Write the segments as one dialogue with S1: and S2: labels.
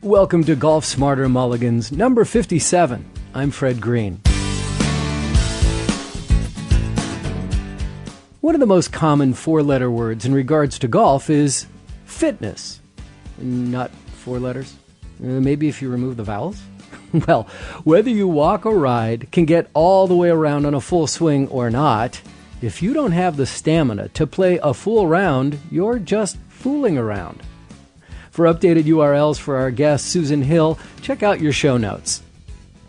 S1: Welcome to Golf Smarter Mulligans, number 57. I'm Fred Green. One of the most common four-letter words in regards to golf is fitness. Not four letters? Maybe if you remove the vowels? Well, whether you walk or ride, can get all the way around on a full swing or not, if you don't have the stamina to play a full round, you're just fooling around. For updated URLs for our guest, Susan Hill, check out your show notes.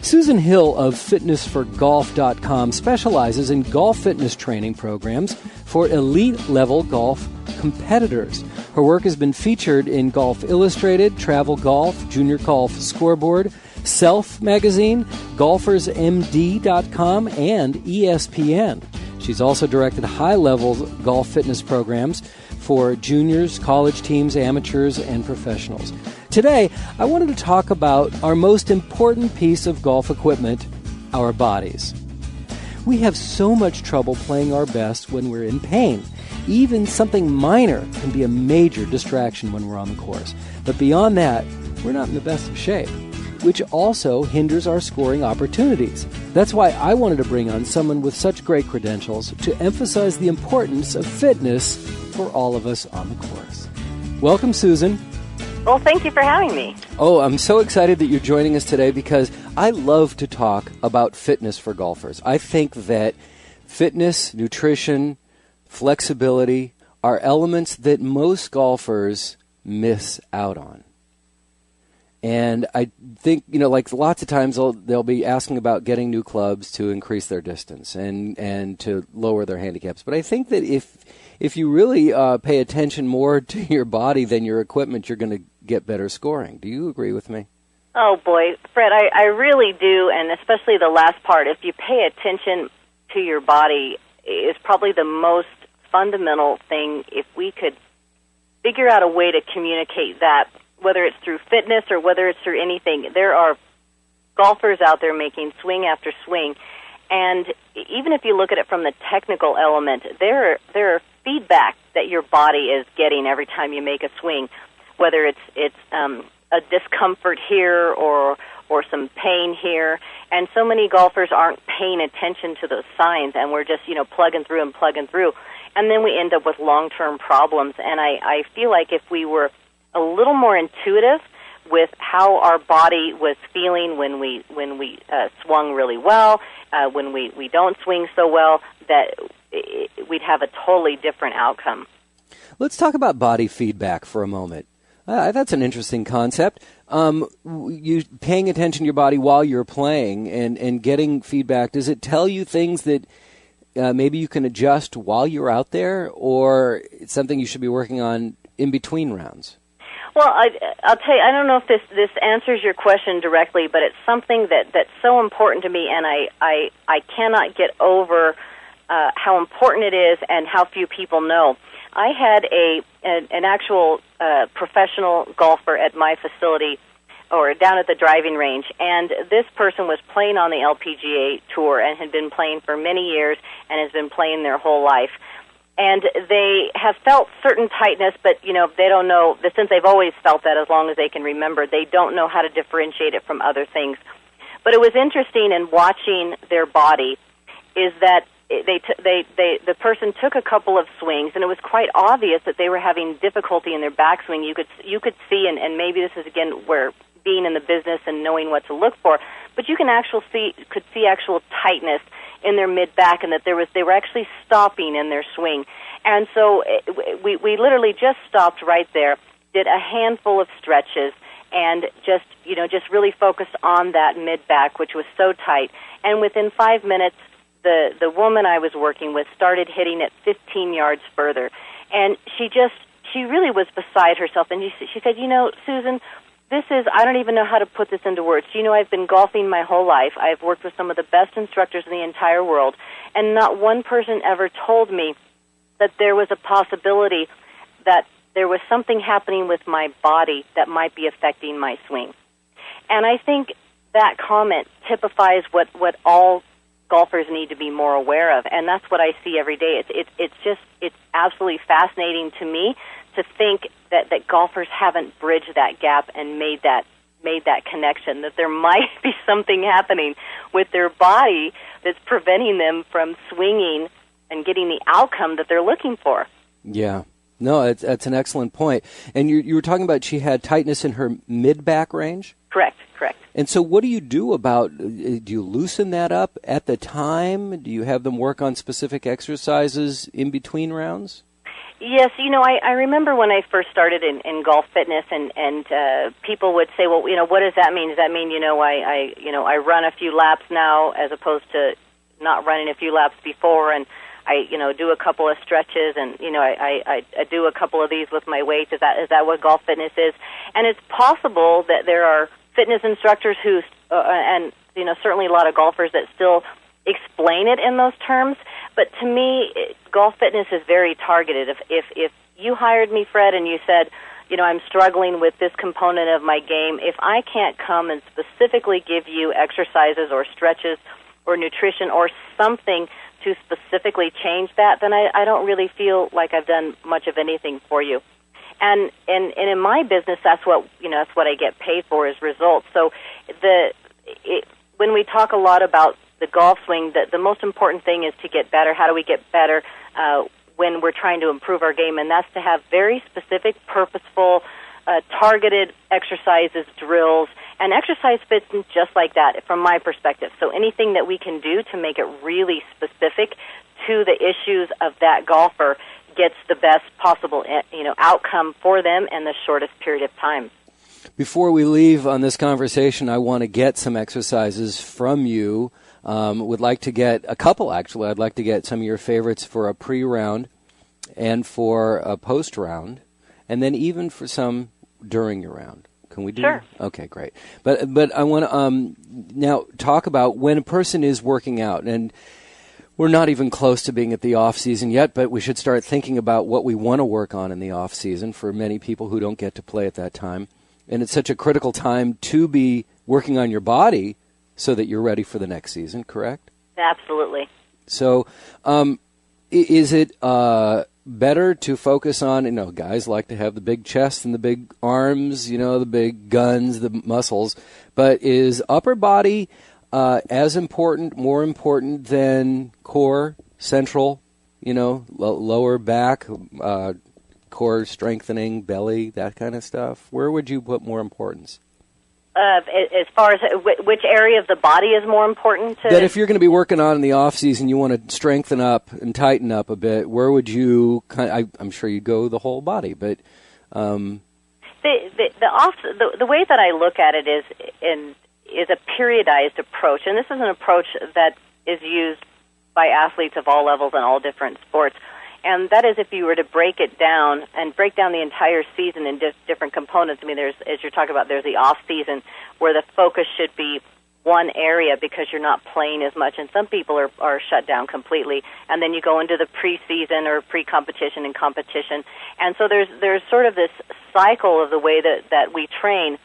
S1: Susan Hill of FitnessForGolf.com specializes in golf fitness training programs for elite-level golf competitors. Her work has been featured in Golf Illustrated, Travel Golf, Junior Golf Scoreboard, Self Magazine, GolfersMD.com, and ESPN. She's also directed high-level golf fitness programs for juniors, college teams, amateurs, and professionals. Today, I wanted to talk about our most important piece of golf equipment, our bodies. We have so much trouble playing our best when we're in pain. Even something minor can be a major distraction when we're on the course. But beyond that, we're not in the best of shape, which also hinders our scoring opportunities. That's why I wanted to bring on someone with such great credentials to emphasize the importance of fitness for all of us on the course. Welcome, Susan.
S2: Well, thank you for having me.
S1: Oh, I'm so excited that you're joining us today because I love to talk about fitness for golfers. I think that fitness, nutrition, flexibility are elements that most golfers miss out on. And I think, like lots of times they'll be asking about getting new clubs to increase their distance and to lower their handicaps. But I think that if you really pay attention more to your body than your equipment, you're going to get better scoring. Do you agree with me?
S2: Oh, boy, Fred, I really do, and especially the last part. If you pay attention to your body, is probably the most fundamental thing. If we could figure out a way to communicate that, whether it's through fitness or whether it's through anything, there are golfers out there making swing after swing. And even if you look at it from the technical element, there are feedback that your body is getting every time you make a swing, whether it's a discomfort here or some pain here. And so many golfers aren't paying attention to those signs, and we're just, plugging through. And then we end up with long-term problems. And I feel like if we were a little more intuitive with how our body was feeling when we swung really well, when we don't swing so well, that we'd have a totally different outcome.
S1: Let's talk about body feedback for a moment. That's an interesting concept. You paying attention to your body while you're playing and getting feedback, does it tell you things that maybe you can adjust while you're out there, or it's something you should be working on in between rounds?
S2: Well, I'll tell you, I don't know if this answers your question directly, but it's something that's so important to me, and I cannot get over how important it is and how few people know. I had an actual professional golfer at my facility, or down at the driving range, and this person was playing on the LPGA tour and had been playing for many years and has been playing their whole life. And they have felt certain tightness, but, they don't know, since they've always felt that as long as they can remember, they don't know how to differentiate it from other things. But it was interesting in watching their body is that the person took a couple of swings, and it was quite obvious that they were having difficulty in their backswing. You could see, and maybe this is, again, where being in the business and knowing what to look for, but you could see actual tightness in their mid-back, and that they were actually stopping in their swing. And so we literally just stopped right there, did a handful of stretches, and just really focused on that mid-back, which was so tight. And within 5 minutes, the woman I was working with started hitting it 15 yards further. And she really was beside herself. And she said, Susan, I don't even know how to put this into words. I've been golfing my whole life. I've worked with some of the best instructors in the entire world, and not one person ever told me that there was a possibility that there was something happening with my body that might be affecting my swing. And I think that comment typifies what all golfers need to be more aware of, and that's what I see every day. It's absolutely fascinating to me to think that golfers haven't bridged that gap and made that made that connection, that there might be something happening with their body that's preventing them from swinging and getting the outcome that they're looking for.
S1: Yeah. No, that's an excellent point. And you were talking about she had tightness in her mid-back range?
S2: Correct.
S1: And so what do you do about, do you loosen that up at the time? Do you have them work on specific exercises in between rounds?
S2: Yes, I remember when I first started in golf fitness, and people would say, well, what does that mean? Does that mean, I run a few laps now as opposed to not running a few laps before, and I, do a couple of stretches, and, I do a couple of these with my weights. Is that what golf fitness is? And it's possible that there are fitness instructors who, and, certainly a lot of golfers that still explain it in those terms. But to me, golf fitness is very targeted. If you hired me, Fred, and you said, I'm struggling with this component of my game, if I can't come and specifically give you exercises or stretches or nutrition or something to specifically change that, then I don't really feel like I've done much of anything for you. And in my business, that's what I get paid for, is results. So when we talk a lot about the golf swing, the most important thing is to get better. How do we get better when we're trying to improve our game? And that's to have very specific, purposeful, targeted exercises, drills, and exercise fits just like that from my perspective. So anything that we can do to make it really specific to the issues of that golfer gets the best possible outcome for them in the shortest period of time.
S1: Before we leave on this conversation, I want to get some exercises from you. Would like to get a couple, actually. I'd like to get some of your favorites for a pre-round and for a post-round, and then even for some during your round. Can we do
S2: Sure.
S1: that? Okay, great. But I want to now talk about when a person is working out, and we're not even close to being at the off season yet, but we should start thinking about what we want to work on in the off season for many people who don't get to play at that time. And it's such a critical time to be working on your body so that you're ready for the next season, correct?
S2: Absolutely.
S1: So is it better to focus on, guys like to have the big chest and the big arms, the big guns, the muscles, but is upper body as important, more important than core, central, lower back, core strengthening, belly, that kind of stuff? Where would you put more importance?
S2: As far as which area of the body is more important to...
S1: That if you're going to be working on in the off season, you want to strengthen up and tighten up a bit, where would you, I'm sure you'd go the whole body, but...
S2: The way that I look at it is a periodized approach, and this is an approach that is used by athletes of all levels and all different sports. And that is, if you were to break it down and break down the entire season in different components. I mean, there's, as you're talking about, there's the off season where the focus should be one area because you're not playing as much, and some people are shut down completely. And then you go into the preseason or pre-competition and competition. And so there's sort of this cycle of the way that we train.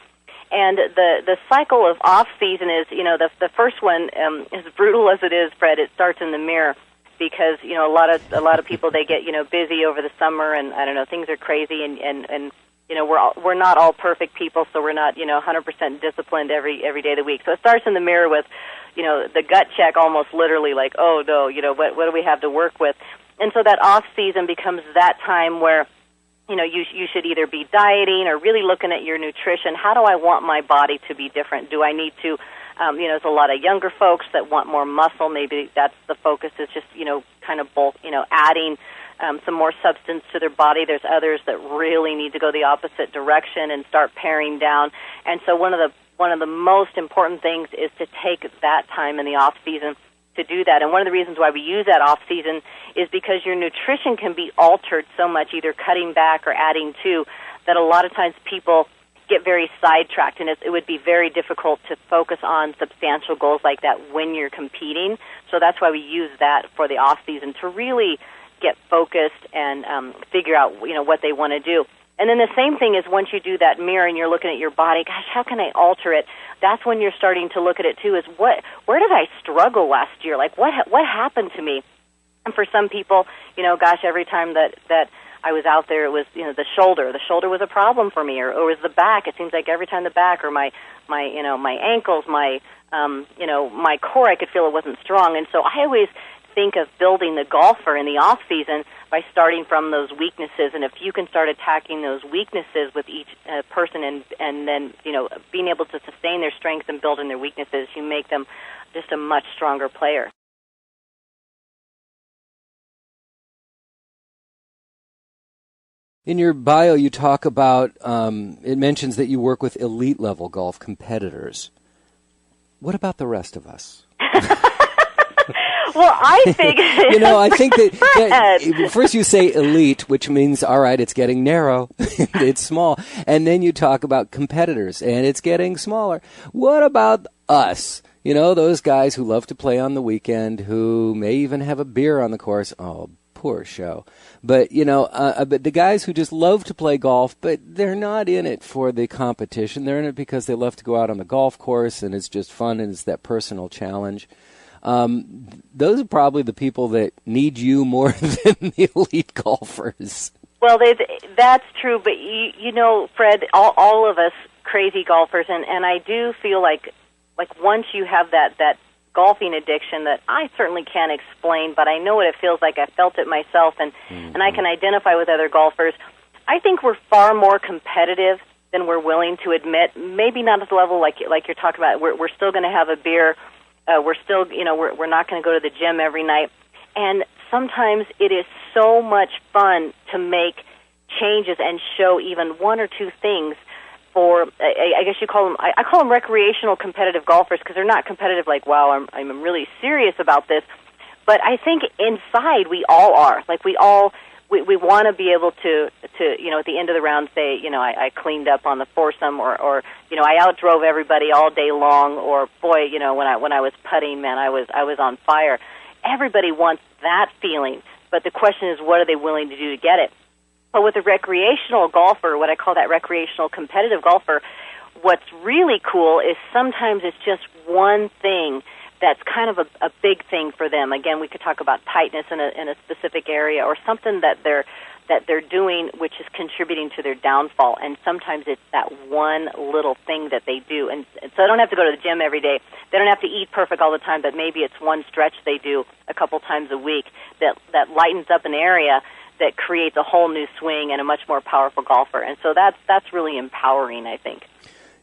S2: And the cycle of off season is, the first one, as brutal as it is, Fred, it starts in the mirror. Because a lot of people, they get busy over the summer, and I don't know, things are crazy, and we're not all perfect people, so we're not 100% disciplined every day of the week. So it starts in the mirror with the gut check, almost literally, like, oh no, what do we have to work with? And so that off season becomes that time where you should either be dieting or really looking at your nutrition. How do I want my body to be different? Do I need to there's a lot of younger folks that want more muscle. Maybe that's the focus, is just, kind of bulk, adding some more substance to their body. There's others that really need to go the opposite direction and start paring down. And so one of the most important things is to take that time in the off season to do that. And one of the reasons why we use that off season is because your nutrition can be altered so much, either cutting back or adding to, that a lot of times people get very sidetracked, and it would be very difficult to focus on substantial goals like that when you're competing. So that's why we use that for the off season, to really get focused and figure out what they want to do. And then the same thing is, once you do that mirror and you're looking at your body, gosh, how can I alter it? That's when you're starting to look at it too, is where did I struggle last year? Like what happened to me? And for some people, gosh, every time that I was out there, it was, the shoulder. The shoulder was a problem for me, or it was the back. It seems like every time the back, or my ankles, my core, I could feel it wasn't strong. And so I always think of building the golfer in the off season by starting from those weaknesses. And if you can start attacking those weaknesses with each person, and then being able to sustain their strengths and building their weaknesses, you make them just a much stronger player.
S1: In your bio, you talk about, it mentions that you work with elite-level golf competitors. What about the rest of us?
S2: Well, I think...
S1: I think that first you say elite, which means, all right, it's getting narrow, it's small. And then you talk about competitors, and it's getting smaller. What about us? Those guys who love to play on the weekend, who may even have a beer on the course. Oh, poor show. But, but the guys who just love to play golf, but they're not in it for the competition. They're in it because they love to go out on the golf course, and it's just fun, and it's that personal challenge. Those are probably the people that need you more than the elite golfers. Well,
S2: that's true, but Fred, all of us crazy golfers, and I do feel like once you have that golfing addiction that I certainly can't explain, but I know what it feels like. I felt it myself, and I can identify with other golfers. I think we're far more competitive than we're willing to admit. Maybe not at the level like you're talking about. We're still going to have a beer. We're still, we're not going to go to the gym every night. And sometimes it is so much fun to make changes and show even one or two things for, I guess you call them, I call them recreational competitive golfers, because they're not competitive like, wow, I'm really serious about this. But I think inside we all are. Like we want to be able to at the end of the round say, I cleaned up on the foursome, or I outdrove everybody all day long, or boy, when I was putting, man, I was on fire. Everybody wants that feeling, but the question is, what are they willing to do to get it? But with a recreational golfer, what I call that recreational competitive golfer, what's really cool is sometimes it's just one thing that's kind of a big thing for them. Again, we could talk about tightness in a specific area, or something that they're doing which is contributing to their downfall. And sometimes it's that one little thing that they do. And so they don't have to go to the gym every day. They don't have to eat perfect all the time, but maybe it's one stretch they do a couple times a week that lightens up an area that creates a whole new swing and a much more powerful golfer. And so that's really empowering, I think.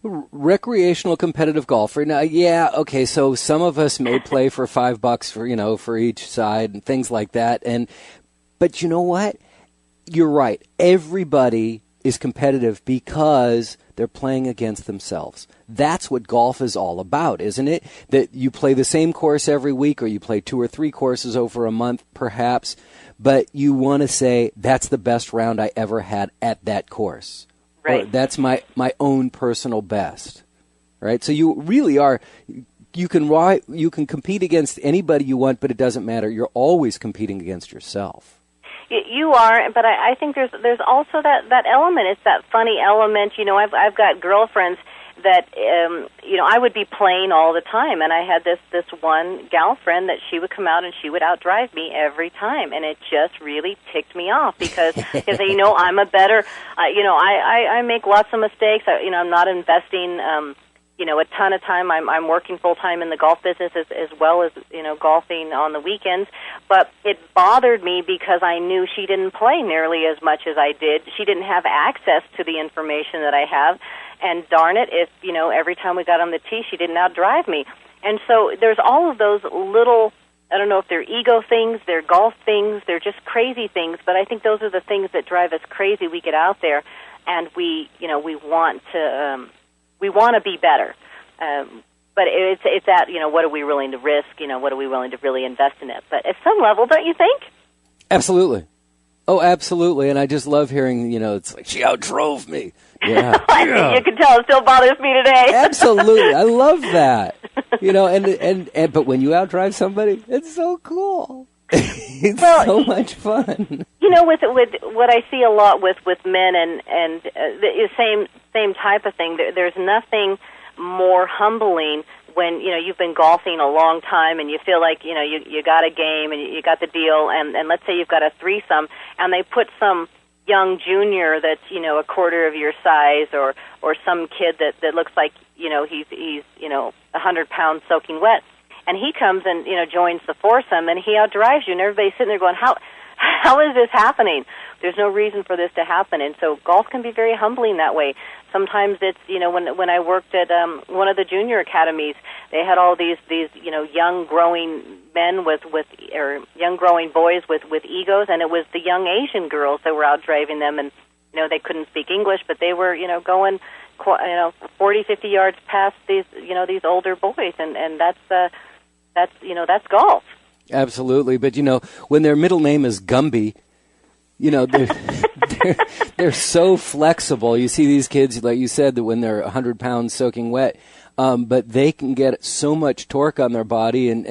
S1: Recreational competitive golfer. Now, yeah, okay, so some of us may play for $5 for each side and things like that. But you know what? You're right. Everybody is competitive because they're playing against themselves. That's what golf is all about, isn't it? That you play the same course every week, or you play 2 or 3 courses over a month, perhaps, but you want to say, that's the best round I ever had at that course. Right. Or that's my own personal best. Right? So you really are, you can compete against anybody you want, but it doesn't matter. You're always competing against yourself.
S2: You are, but I think there's also that element. It's that funny element. I've got girlfriends that I would be playing all the time, and I had this one gal friend that she would come out and she would outdrive me every time, and it just really ticked me off because I'm a better. I make lots of mistakes. I'm not investing. A ton of time. I'm working full time in the golf business as well as golfing on the weekends. But it bothered me because I knew she didn't play nearly as much as I did. She didn't have access to the information that I have. And darn it, if every time we got on the tee, she didn't outdrive me. And so there's all of those little, I don't know if they're ego things, they're golf things, they're just crazy things. But I think those are the things that drive us crazy. We get out there and we want to. We want to be better, but it's that, what are we willing to risk, what are we willing to really invest in it. But at some level, don't you think?
S1: Absolutely. Oh, absolutely. And I just love hearing, it's like, she outdrove me. Yeah.
S2: Yeah. You can tell it still bothers me today.
S1: Absolutely. I love that. And but when you outdrive somebody, it's so cool. It's so much fun.
S2: With what I see a lot with men and the same type of thing. There's nothing more humbling when you've been golfing a long time and you feel like you got a game and you got the deal, and let's say you've got a threesome and they put some young junior that's, a quarter of your size, or some kid that looks like, he's 100 pounds soaking wet. And he comes and, joins the foursome, and he outdrives you, and everybody's sitting there going, how is this happening? There's no reason for this to happen. And so golf can be very humbling that way. Sometimes it's, when I worked at one of the junior academies, they had all these young growing men or young growing boys with egos, and it was the young Asian girls that were out driving them, and they couldn't speak English, but they were going 40, 50 yards past these older boys, and that's golf.
S1: Absolutely, but when their middle name is Gumby, they're so flexible. You see these kids, like you said, that when they're 100 pounds soaking wet, but they can get so much torque on their body, and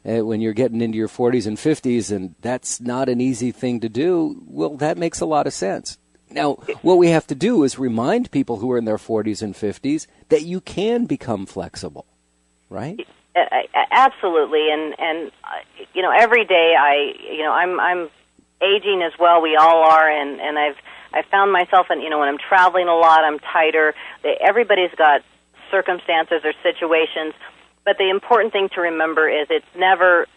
S1: when you're getting into your 40s and 50s, and that's not an easy thing to do. Well, that makes a lot of sense. Now, what we have to do is remind people who are in their 40s and 50s that you can become flexible, right?
S2: Absolutely, and every day I'm aging as well. We all are, and I've found myself, and when I'm traveling a lot, I'm tighter. Everybody's got circumstances or situations, but the important thing to remember is it's never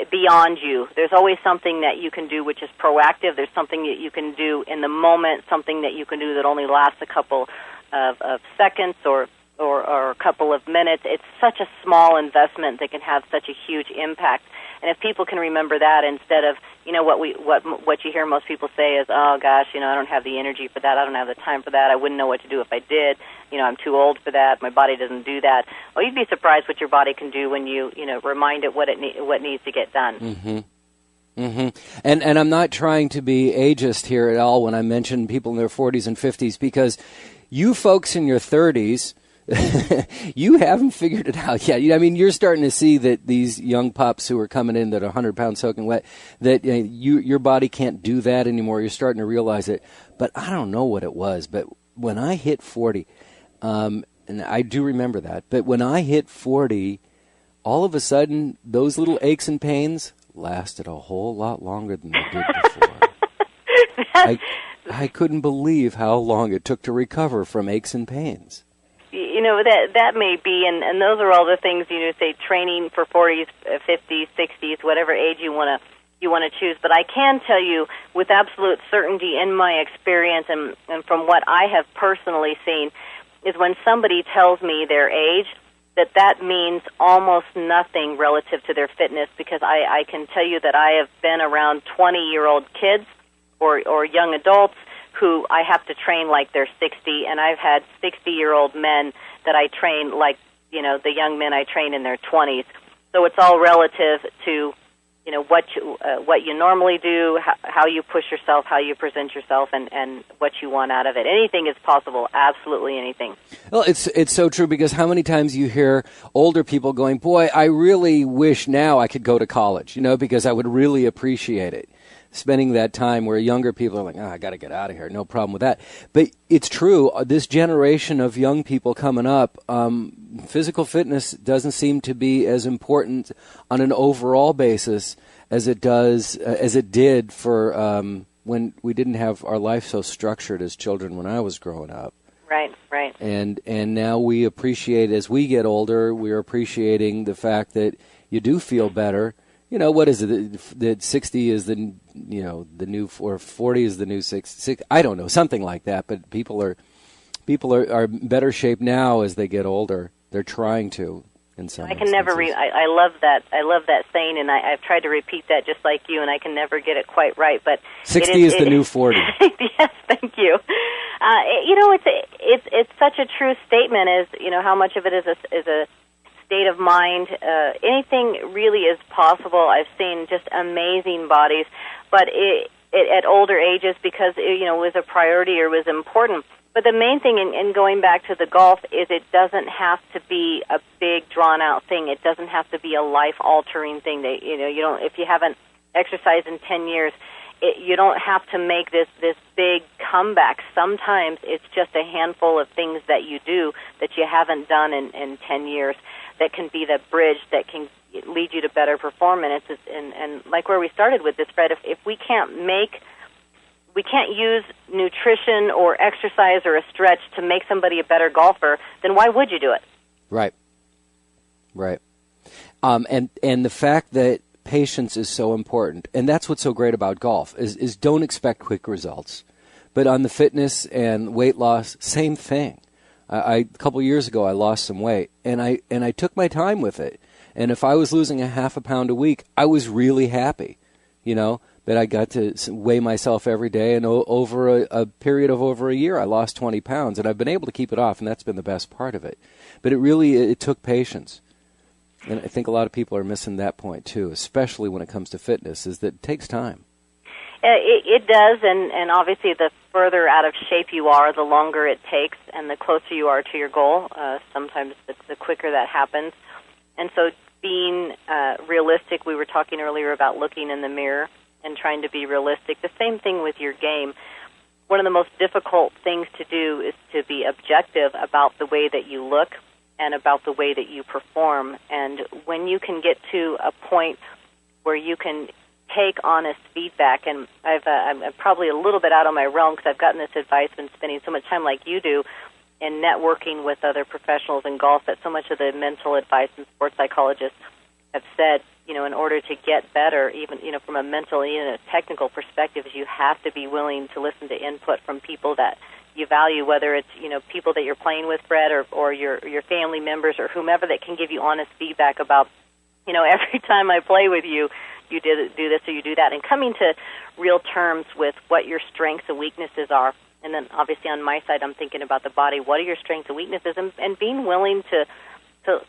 S2: beyond you. There's always something that you can do which is proactive. There's something that you can do in the moment, something that you can do that only lasts a couple of seconds or a couple of minutes. It's such a small investment that can have such a huge impact. And if people can remember that instead of, what you hear most people say is, oh gosh, I don't have the energy for that, I don't have the time for that, I wouldn't know what to do if I did, I'm too old for that, my body doesn't do that. Well, you'd be surprised what your body can do when you, remind it what needs to get done.
S1: Mm-hmm. Mm-hmm. And I'm not trying to be ageist here at all when I mention people in their 40s and 50s, because you folks in your 30s, you haven't figured it out yet. I mean, you're starting to see that these young pups who are coming in that are 100 pounds soaking wet, that your body can't do that anymore. You're starting to realize it. But I don't know what it was. But when I hit 40, and I do remember that, but when I hit 40, all of a sudden, those little aches and pains lasted a whole lot longer than they did before. I couldn't believe how long it took to recover from aches and pains.
S2: That may be, and those are all the things, say training for 40s, 50s, 60s, whatever age you want to choose. But I can tell you with absolute certainty in my experience and from what I have personally seen is when somebody tells me their age, that means almost nothing relative to their fitness, because I can tell you that I have been around 20-year-old kids or young adults who I have to train like they're 60, and I've had 60-year-old men that I train like, the young men I train in their 20s. So it's all relative to, what you normally do, how you push yourself, how you present yourself, and what you want out of it. Anything is possible, absolutely anything.
S1: Well, it's so true, because how many times you hear older people going, boy, I really wish now I could go to college, because I would really appreciate it. Spending that time where younger people are like, I got to get out of here. No problem with that. But it's true. This generation of young people coming up, physical fitness doesn't seem to be as important on an overall basis as it did for when we didn't have our life so structured as children when I was growing up.
S2: Right.
S1: And now we appreciate, as we get older, we're appreciating the fact that you do feel better. What is it? That 60 is the new, or 40 is the new 60. I don't know, something like that. But people are in better shape now as they get older. They're trying to, in some
S2: I can never I love that. I love that saying, and I've tried to repeat that just like you, and I can never get it quite right. But
S1: 60 is the new 40.
S2: Yes, thank you. It's such a true statement. As how much of it is a state of mind. Anything really is possible. I've seen just amazing bodies, but it at older ages, because it was a priority or was important. But the main thing in going back to the golf is it doesn't have to be a big drawn out thing. It doesn't have to be a life altering thing. That you don't, if you haven't exercised in 10 years, you don't have to make this big comeback. Sometimes it's just a handful of things that you do that you haven't done in 10 years. That can be the bridge that can lead you to better performance. And like where we started with this, Fred, if we can't make we can't use nutrition or exercise or a stretch to make somebody a better golfer, then why would you do it?
S1: Right. And the fact that patience is so important, and that's what's so great about golf, is don't expect quick results. But on the fitness and weight loss, same thing. A couple of years ago, I lost some weight, and I took my time with it. And if I was losing a half a pound a week, I was really happy, that I got to weigh myself every day. And over a period of over a year, I lost 20 pounds, and I've been able to keep it off, and that's been the best part of it. But it took patience. And I think a lot of people are missing that point, too, especially when it comes to fitness, is that it takes time.
S2: It does, and obviously the further out of shape you are, the longer it takes, and the closer you are to your goal, sometimes the quicker that happens. And so being realistic, we were talking earlier about looking in the mirror and trying to be realistic. The same thing with your game. One of the most difficult things to do is to be objective about the way that you look and about the way that you perform. And when you can get to a point where you can take honest feedback, and I'm probably a little bit out of my realm because I've gotten this advice and spending so much time like you do in networking with other professionals in golf, that so much of the mental advice and sports psychologists have said, in order to get better, even, from a mental and a technical perspective, you have to be willing to listen to input from people that you value, whether it's, people that you're playing with, Fred, or your family members or whomever that can give you honest feedback about, every time I play with you, you do this or you do that, and coming to real terms with what your strengths and weaknesses are. And then obviously on my side, I'm thinking about the body. What are your strengths and weaknesses? And being willing to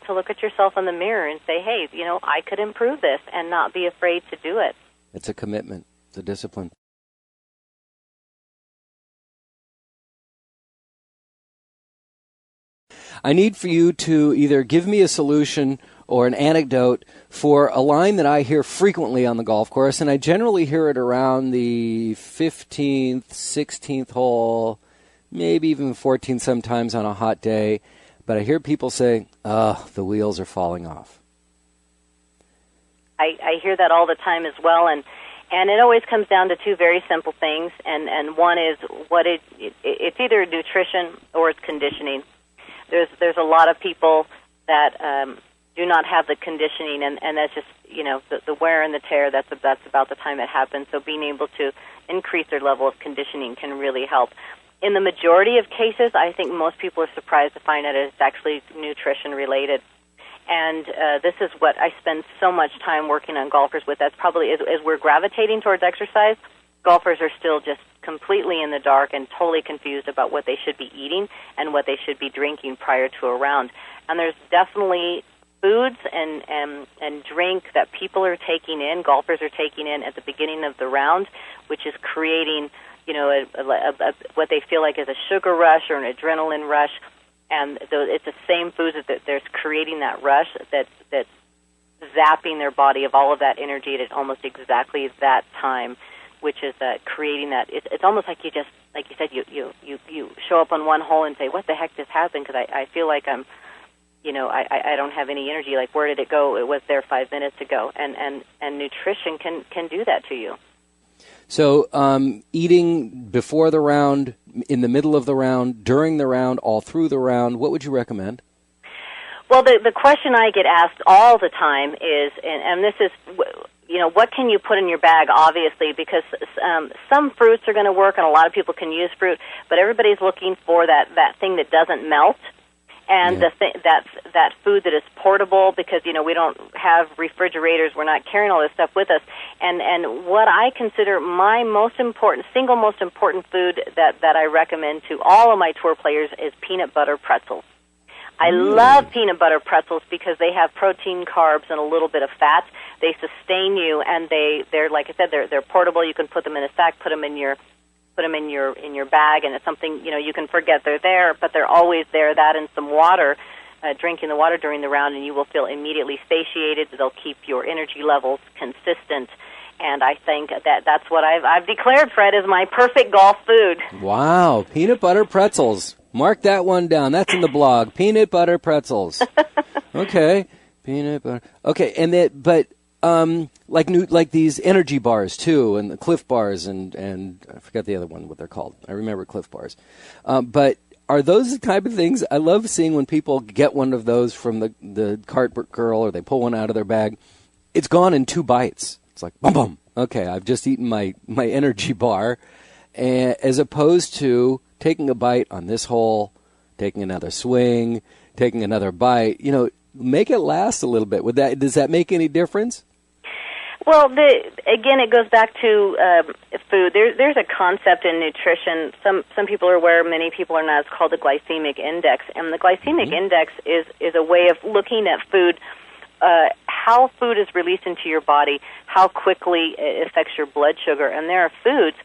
S2: look at yourself in the mirror and say, hey, I could improve this, and not be afraid to do it.
S1: It's a commitment. It's a discipline. I need for you to either give me a solution or an anecdote for a line that I hear frequently on the golf course, and I generally hear it around the 15th, 16th hole, maybe even 14th sometimes on a hot day, but I hear people say, the wheels are falling off.
S2: I hear that all the time as well, and it always comes down to two very simple things, and one is it's either nutrition or it's conditioning. There's a lot of people that do not have the conditioning, and that's just, the wear and the tear, that's about the time it happens. So being able to increase their level of conditioning can really help. In the majority of cases, I think most people are surprised to find out it's actually nutrition related. And this is what I spend so much time working on golfers with. That's probably, as we're gravitating towards exercise, golfers are still just completely in the dark and totally confused about what they should be eating and what they should be drinking prior to a round. And there's definitely foods and drink that people are taking in, golfers are taking in at the beginning of the round, which is creating, what they feel like is a sugar rush or an adrenaline rush. And it's the same foods that there's creating that rush that's zapping their body of all of that energy at almost exactly that time, which is creating that. It's almost like you just, like you said, you show up on one hole and say, what the heck just happened? Because I feel like I'm, I don't have any energy. Like, where did it go? It was there 5 minutes ago. And nutrition can do that to you.
S1: So eating before the round, in the middle of the round, during the round, all through the round, what would you recommend?
S2: Well, the question I get asked all the time is, and this is, what can you put in your bag, obviously, because some fruits are going to work, and a lot of people can use fruit, but everybody's looking for that thing that doesn't melt. And that food that is portable, because we don't have refrigerators, we're not carrying all this stuff with us. And what I consider my single most important food that I recommend to all of my tour players is peanut butter pretzels. I love peanut butter pretzels because they have protein, carbs, and a little bit of fat. They sustain you, and they're like I said, they're portable. You can put them in a sack, put them in your bag, and it's something, you can forget they're there, but they're always there. That and some water, drinking the water during the round, and you will feel immediately satiated. They'll keep your energy levels consistent, and I think that's what I've declared, Fred, is my perfect golf food.
S1: Wow, peanut butter pretzels. Mark that one down. That's in the blog. Peanut butter pretzels. Okay, peanut butter. Okay, but like these energy bars too, and the Cliff bars, and I forget the other one what they're called. I remember Cliff bars, but are those the type of things? I love seeing when people get one of those from the cart girl, or they pull one out of their bag. It's gone in 2 bites. It's like boom, boom. Okay, I've just eaten my energy bar, as opposed to taking a bite on this hole, taking another swing, taking another bite. Make it last a little bit. Does that make any difference?
S2: Well, again, it goes back to food. There's a concept in nutrition. Some people are aware, many people are not. It's called the Glycemic Index, and the Glycemic Index is a way of looking at food, how food is released into your body, how quickly it affects your blood sugar. And there are foods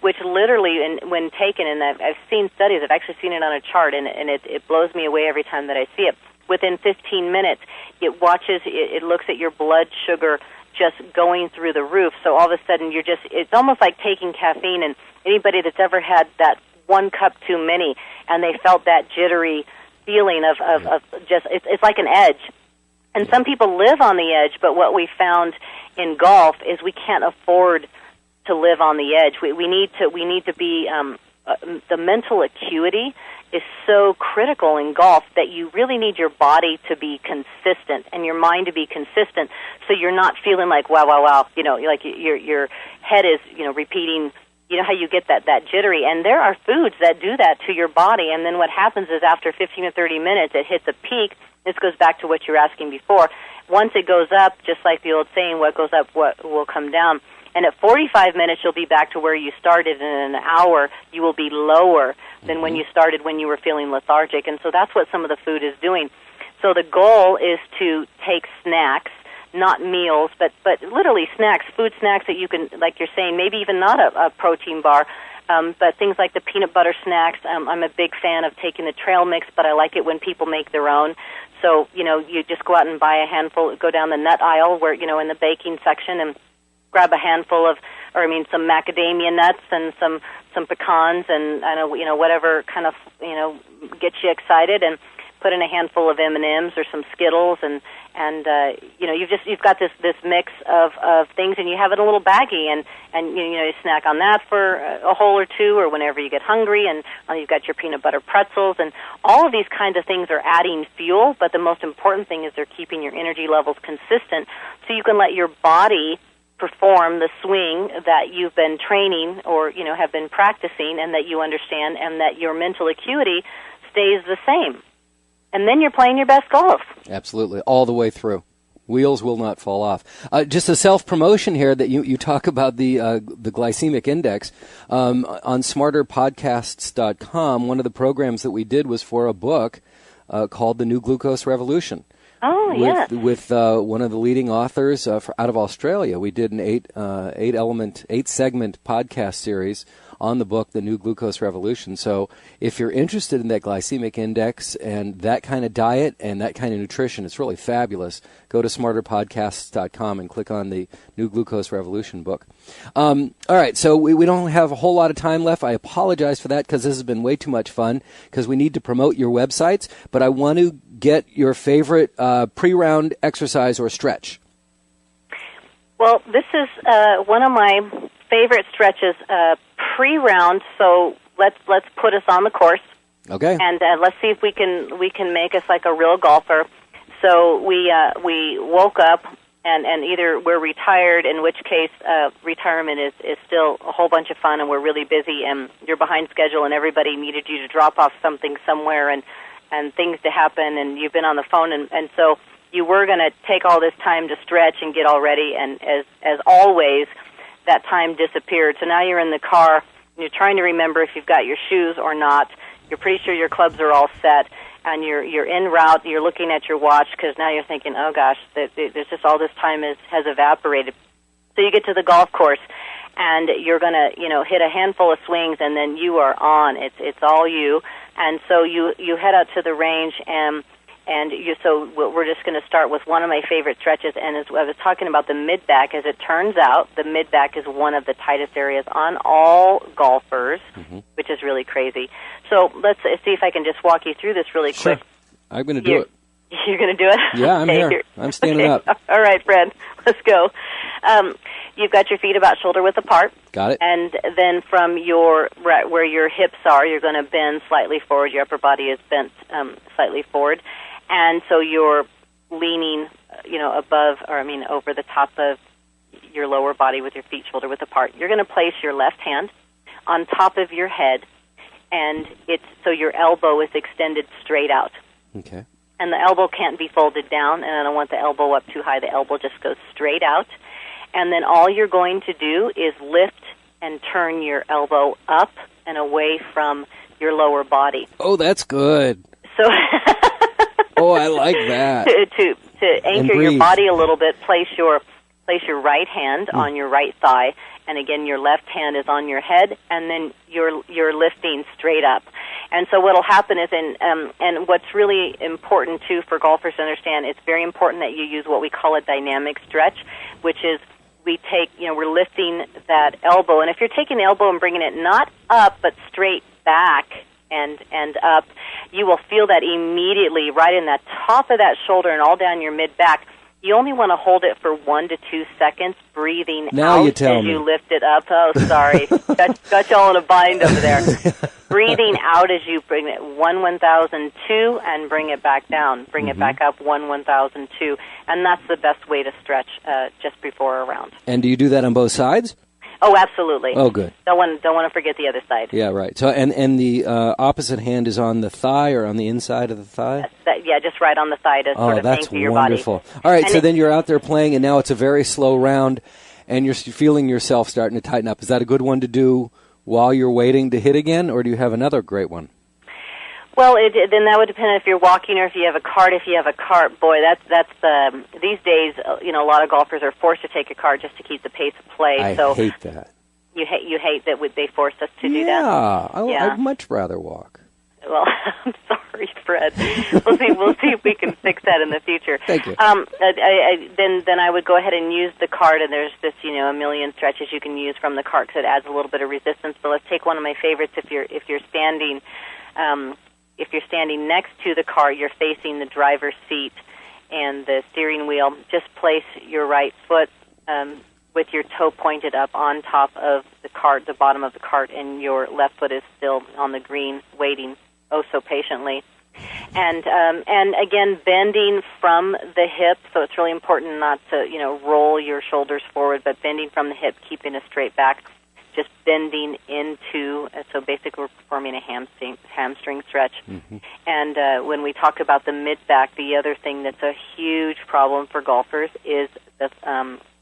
S2: which literally, when taken, and I've seen studies, I've actually seen it on a chart, and it blows me away every time that I see it. Within 15 minutes, it looks at your blood sugar just going through the roof. So all of a sudden it's almost like taking caffeine, and anybody that's ever had that 1 cup too many and they felt that jittery feeling of just, it's like an edge. And some people live on the edge, but what we found in golf is we can't afford to live on the edge. We need to be, the mental acuity is so critical in golf that you really need your body to be consistent and your mind to be consistent, so you're not feeling like wow, like your head is repeating. You know how you get that jittery, and there are foods that do that to your body, and then what happens is after 15 or 30 minutes it hits a peak. This goes back to what you were asking before. Once it goes up, just like the old saying, what goes up what will come down. And at 45 minutes, you'll be back to where you started. And in an hour, you will be lower than when you started, when you were feeling lethargic. And so that's what some of the food is doing. So the goal is to take snacks, not meals, but literally snacks, food snacks that you can, like you're saying, maybe even not a protein bar, but things like the peanut butter snacks. I'm a big fan of taking the trail mix, but I like it when people make their own. So, you just go out and buy a handful, go down the nut aisle where, in the baking section, and grab a handful of, some macadamia nuts and some pecans and whatever kind of gets you excited, and put in a handful of M&Ms or some Skittles, and you've got this mix of things, and you have it in a little baggie, and you snack on that for a hole or two, or whenever you get hungry, and you've got your peanut butter pretzels, and all of these kinds of things are adding fuel. But the most important thing is they're keeping your energy levels consistent, so you can let your body perform the swing that you've been training or have been practicing, and that you understand, and that your mental acuity stays the same. And then you're playing your best golf. Absolutely, all the way through. Wheels will not fall off. Just a self-promotion here that you talk about the Glycemic Index. On smarterpodcasts.com, one of the programs that we did was for a book called The New Glucose Revolution. Oh, yes. With one of the leading authors out of Australia. We did an 8-segment podcast series on the book, The New Glucose Revolution. So if you're interested in that glycemic index and that kind of diet and that kind of nutrition, it's really fabulous. Go to smarterpodcasts.com and click on the New Glucose Revolution book. All right, so we don't have a whole lot of time left. I apologize for that because this has been way too much fun because we need to promote your websites, but I want to get your favorite pre-round exercise or stretch. Well, this is one of my favorite stretches pre-round, so let's put us on the course. Okay. And let's see if we can make us like a real golfer. So we woke up and either we're retired, in which case retirement is still a whole bunch of fun, and we're really busy and you're behind schedule and everybody needed you to drop off something somewhere and things to happen, and you've been on the phone, and so you were going to take all this time to stretch and get all ready, and as always, that time disappeared. So now you're in the car, and you're trying to remember if you've got your shoes or not. You're pretty sure your clubs are all set, and you're en route. You're looking at your watch because now you're thinking, oh gosh, there's just all this time has evaporated. So you get to the golf course, and you're going to hit a handful of swings, and then you are on. It's all you. And so you head out to the range, so we're just going to start with one of my favorite stretches. And as I was talking about the mid-back, as it turns out, the mid-back is one of the tightest areas on all golfers, which is really crazy. So let's see if I can just walk you through this really quick.
S1: I'm going to do it.
S2: You're going to do it?
S3: Yeah, I'm here. I'm standing up.
S2: All right, Fred, let's go. You've got your feet about shoulder width apart.
S3: Got it.
S2: And then from where your hips are, you're going to bend slightly forward. Your upper body is bent slightly forward. And so you're leaning, over the top of your lower body with your feet shoulder width apart. You're going to place your left hand on top of your head, and so your elbow is extended straight out.
S3: Okay.
S2: And the elbow can't be folded down, and I don't want the elbow up too high. The elbow just goes straight out. And then all you're going to do is lift and turn your elbow up and away from your lower body.
S3: Oh, that's good.
S2: So
S3: oh, I like that.
S2: To anchor your body a little bit, place your right hand on your right thigh, and again your left hand is on your head, and then you're lifting straight up. And so what will happen is, and what's really important too for golfers to understand, it's very important that you use what we call a dynamic stretch, which is we're lifting that elbow, and if you're taking the elbow and bringing it not up but straight back and up, you will feel that immediately right in the top of that shoulder and all down your mid-back. You only want to hold it for 1 to 2 seconds, breathing
S3: now
S2: out
S3: you tell
S2: as
S3: me.
S2: you lift it up. Oh, sorry. got you all in a bind over there. Breathing out as you bring it 1,002 and bring it back down. Bring it back up 1,002. And that's the best way to stretch just before a round.
S3: And do you do that on both sides?
S2: Oh, absolutely.
S3: Oh, good.
S2: Don't want to forget the other side.
S3: Yeah, right. So, and the opposite hand is on the thigh or on the inside of the thigh?
S2: Just right on the thigh to sort of anchor your body.
S3: Wonderful. All right, so then you're out there playing, and now it's a very slow round, and you're feeling yourself starting to tighten up. Is that a good one to do while you're waiting to hit again, or do you have another great one?
S2: Well, then that would depend if you're walking or if you have a cart. If you have a cart, boy, that's these days. A lot of golfers are forced to take a cart just to keep the pace of play.
S3: I hate that.
S2: You hate that they force us to do that.
S3: Yeah, I'd much rather walk.
S2: Well, I'm sorry, Fred. We'll see if we can fix that in the future.
S3: Thank you.
S2: Then I would go ahead and use the cart, and there's this a million stretches you can use from the cart because it adds a little bit of resistance. But let's take one of my favorites. If you're standing. If you're standing next to the car, you're facing the driver's seat and the steering wheel. Just place your right foot with your toe pointed up on top of the cart, the bottom of the cart, and your left foot is still on the green, waiting so patiently. And again, bending from the hip. So it's really important not to roll your shoulders forward, but bending from the hip, keeping a straight back. Just bending into, so basically we're performing a hamstring stretch. Mm-hmm. And when we talk about the mid-back, the other thing that's a huge problem for golfers is the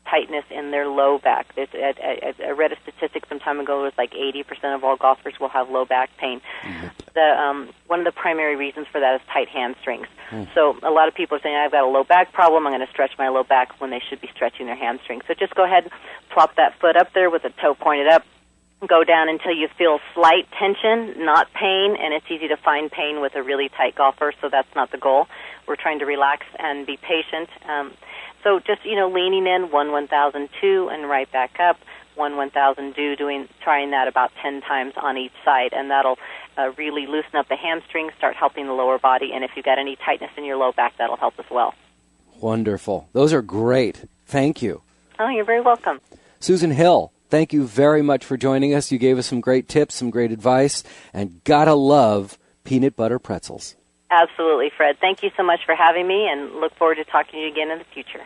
S2: tightness in their low back. I read a statistic some time ago. It was like 80% of all golfers will have low back pain. Mm-hmm. One of the primary reasons for that is tight hamstrings. Mm. So a lot of people are saying, I've got a low back problem, I'm going to stretch my low back when they should be stretching their hamstrings. So just go ahead, plop that foot up there with the toe pointed up, go down until you feel slight tension, not pain, and it's easy to find pain with a really tight golfer, so that's not the goal. We're trying to relax and be patient. So just, leaning in 1,002 and right back up, 1,002, trying that about 10 times on each side, and that'll really loosen up the hamstrings, start helping the lower body, and if you've got any tightness in your low back, that'll help as well.
S3: Wonderful. Those are great. Thank you.
S2: Oh, you're very welcome.
S3: Susan Hill, thank you very much for joining us. You gave us some great tips, some great advice, and gotta love peanut butter pretzels.
S2: Absolutely, Fred. Thank you so much for having me, and look forward to talking to you again in the future.